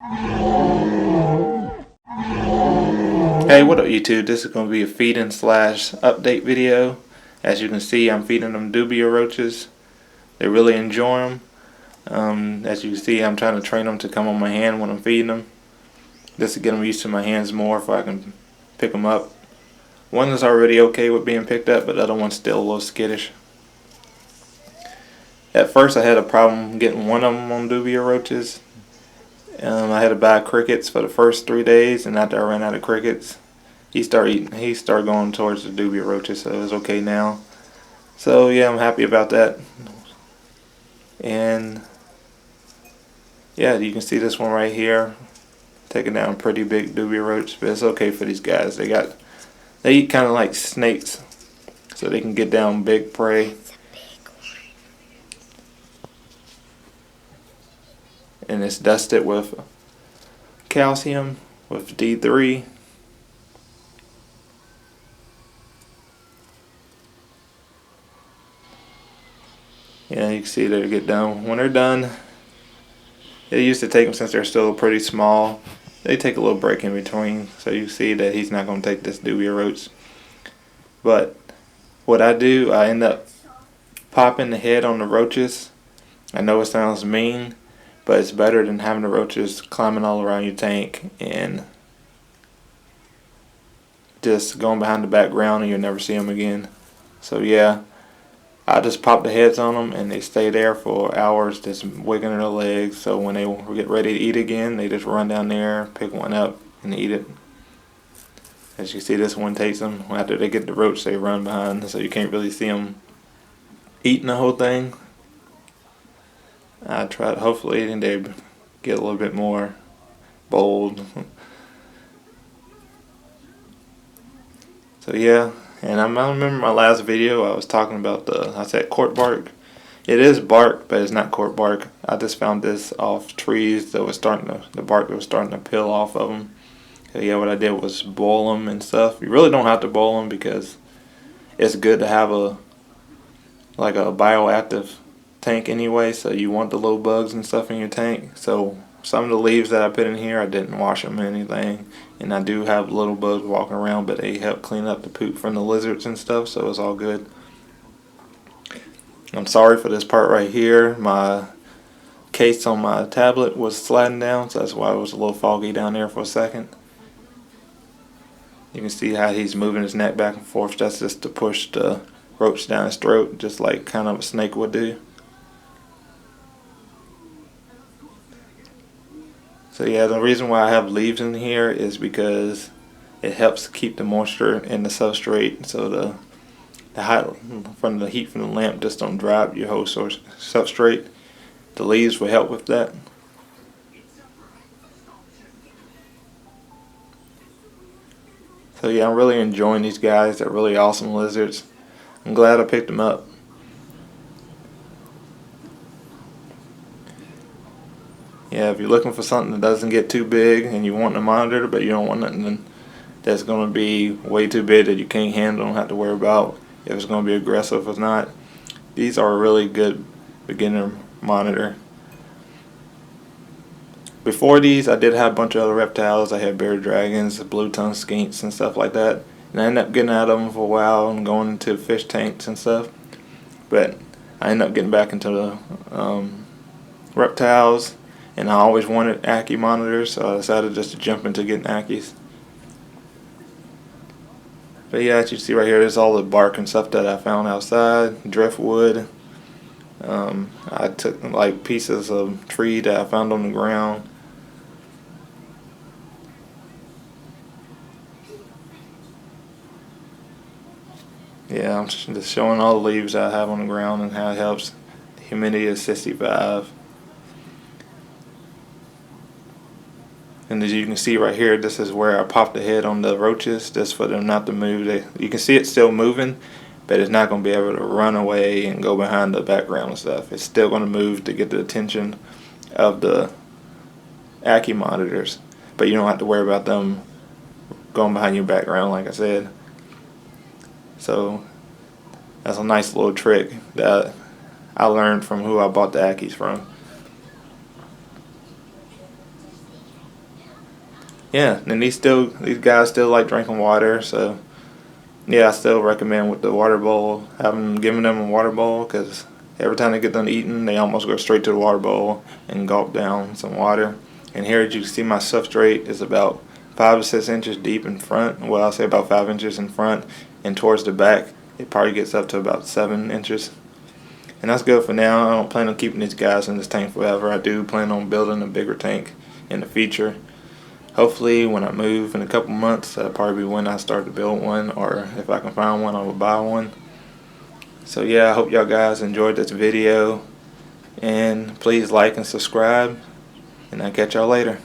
Hey, what up YouTube? This is going to be a feeding slash update video. As you can see, I'm feeding them dubia roaches. They really enjoy them. As you can see, I'm trying to train them to come on my hand when I'm feeding them. Just to get them used to my hands more if I can pick them up. One is already okay with being picked up, but the other one's still a little skittish. At first I had a problem getting one of them on dubia roaches. I had to buy crickets for the first 3 days, and after I ran out of crickets, he started going towards the dubia roaches, so it's okay now. So yeah, I'm happy about that. And yeah, you can see this one right here taking down a pretty big dubia roach, but it's okay for these guys. They eat kind of like snakes, so they can get down big prey. And it's dusted with calcium with D3. Yeah, you can see they get done. When they're done, it used to take them, since they're still pretty small, they take a little break in between. So you see that he's not going to take this dubia roach. But what I do, I end up popping the head on the roaches. I know it sounds mean, but it's better than having the roaches climbing all around your tank and just going behind the background and you'll never see them again. So yeah, I just pop the heads on them and they stay there for hours just wiggling their legs. So when they get ready to eat again, they just run down there, pick one up and eat it. As you see, this one takes them. After they get the roach, they run behind, so you can't really see them eating the whole thing. I tried, hopefully they get a little bit more bold. So yeah, and I remember my last video I was talking about I said court bark. It is bark, but it's not court bark. I just found this off trees that was the bark that was starting to peel off of them. So yeah, what I did was boil them and stuff. You really don't have to boil them because it's good to have a bioactive tank anyway. So you want the little bugs and stuff in your tank. So some of the leaves that I put in here, I didn't wash them or anything, and I do have little bugs walking around, but they help clean up the poop from the lizards and stuff, so it's all good. I'm sorry for this part right here. My case on my tablet was sliding down, so that's why it was a little foggy down there for a second. You can see how he's moving his neck back and forth. That's just to push the roach down his throat, just like kind of a snake would do. So yeah, the reason why I have leaves in here is because it helps keep the moisture in the substrate, so the hot from the heat from the lamp just don't dry up your whole substrate. The leaves will help with that. So yeah, I'm really enjoying these guys. They're really awesome lizards. I'm glad I picked them up. Yeah, if you're looking for something that doesn't get too big and you want to monitor it, but you don't want nothing that's going to be way too big that you can't handle, don't have to worry about if it's going to be aggressive or not, these are a really good beginner monitor. Before these, I did have a bunch of other reptiles. I had bear dragons, blue tongue skinks, and stuff like that. And I ended up getting out of them for a while and going into fish tanks and stuff. But I ended up getting back into the reptiles. And I always wanted Ackie monitors, so I decided just to jump into getting Ackies. But yeah, as you see right here, there's all the bark and stuff that I found outside, driftwood. I took like pieces of tree that I found on the ground. Yeah, I'm just showing all the leaves I have on the ground and how it helps. The humidity is 65. And as you can see right here, this is where I popped the head on the roaches, just for them not to move. You can see it's still moving, but it's not going to be able to run away and go behind the background and stuff. It's still going to move to get the attention of the Ackie monitors, but you don't have to worry about them going behind your background, like I said. So that's a nice little trick that I learned from who I bought the Ackies from. yeah, and these guys still like drinking water, so yeah, I still recommend with the water bowl, giving them a water bowl, because every time they get done eating, they almost go straight to the water bowl and gulp down some water. And here, as you can see, my substrate is about 5 to 6 inches deep in front. Well, I'll say about 5 inches in front, and towards the back, it probably gets up to about 7 inches. And that's good for now. I don't plan on keeping these guys in this tank forever. I do plan on building a bigger tank in the future. Hopefully, when I move in a couple months, that'll probably be when I start to build one, or if I can find one, I will buy one. So yeah, I hope y'all guys enjoyed this video, and please like and subscribe, and I'll catch y'all later.